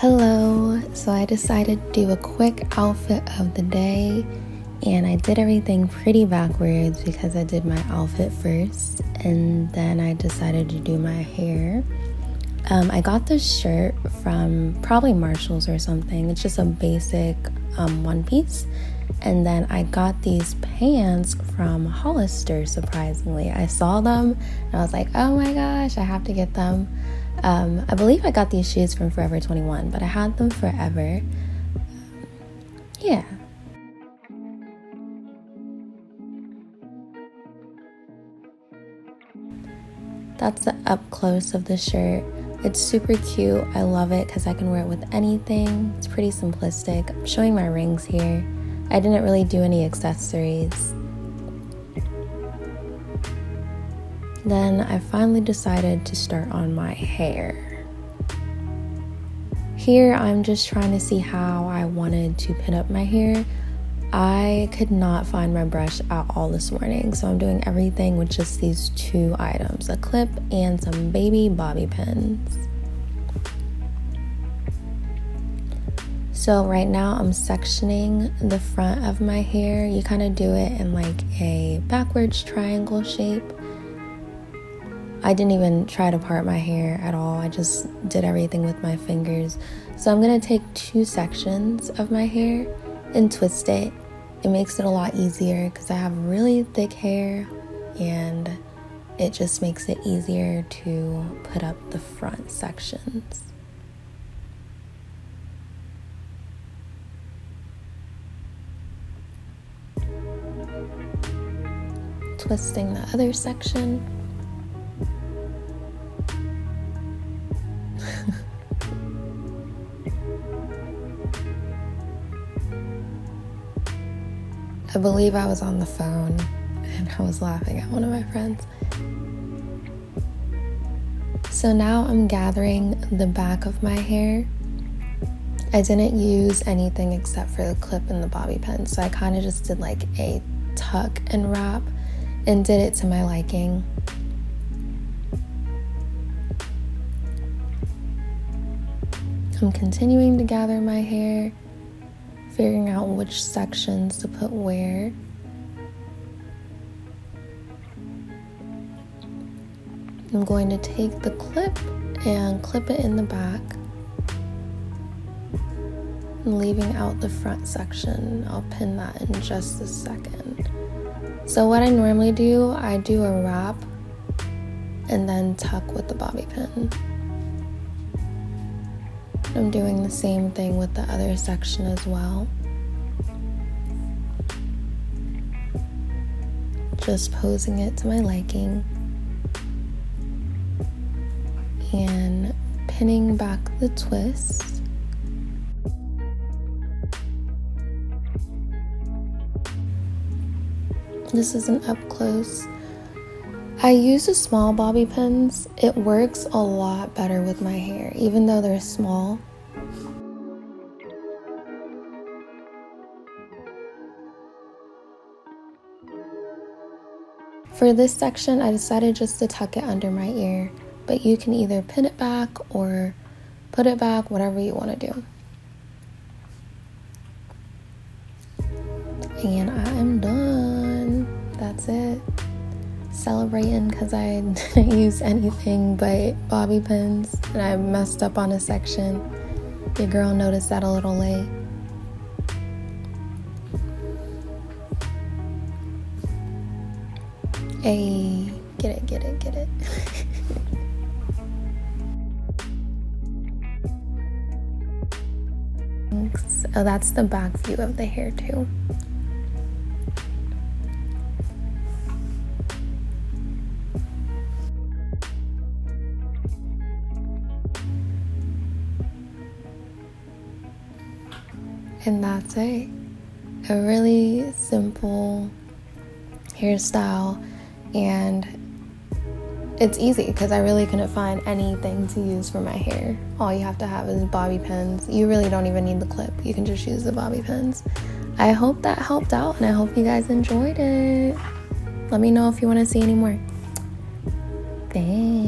Hello, so I decided to do a quick outfit of the day, and I did everything pretty backwards because I did my outfit first and then I decided to do my hair. I got this shirt from probably Marshall's or something. It's just a basic one piece. And then I got these pants from Hollister, surprisingly. I saw them and I was like, oh my gosh, I have to get them. I believe I got these shoes from Forever 21, but I had them forever. Yeah. That's the up close of the shirt. It's super cute. I love it because I can wear it with anything. It's pretty simplistic. I'm showing my rings here. I didn't really do any accessories. Then I finally decided to start on my hair. Here I'm just trying to see how I wanted to pin up my hair. I could not find my brush at all this morning, so I'm doing everything with just these two items, a clip and some baby bobby pins. So right now I'm sectioning the front of my hair. You kind of do it in like a backwards triangle shape. I didn't even try to part my hair at all. I just did everything with my fingers. So I'm gonna take two sections of my hair and twist it. It makes it a lot easier because I have really thick hair and it just makes it easier to put up the front sections. Twisting the other section. I believe I was on the phone and I was laughing at one of my friends. So now I'm gathering the back of my hair. I didn't use anything except for the clip and the bobby pin, so I kind of just did like a tuck and wrap and did it to my liking. I'm continuing to gather my hair, figuring out which sections to put where. I'm going to take the clip and clip it in the back, leaving out the front section. I'll pin that in just a second. So what I normally do, I do a wrap and then tuck with the bobby pin. I'm doing the same thing with the other section as well. Just posing it to my liking and pinning back the twist. This is an up close. I use the small bobby pins. It works a lot better with my hair, even though they're small. For this section, I decided just to tuck it under my ear, but you can either pin it back or put it back, whatever you want to do. And I am done. That's it. Celebrating because I didn't use anything but bobby pins and I messed up on a section. Your girl noticed that a little late. Hey, get it. Oh, that's the back view of the hair too. And that's it. A really simple hairstyle, and it's easy because I really couldn't find anything to use for my hair. All you have to have is bobby pins. You really don't even need the clip. You can just use the bobby pins. I hope that helped out and I hope you guys enjoyed it. Let me know if you want to see any more. Thanks.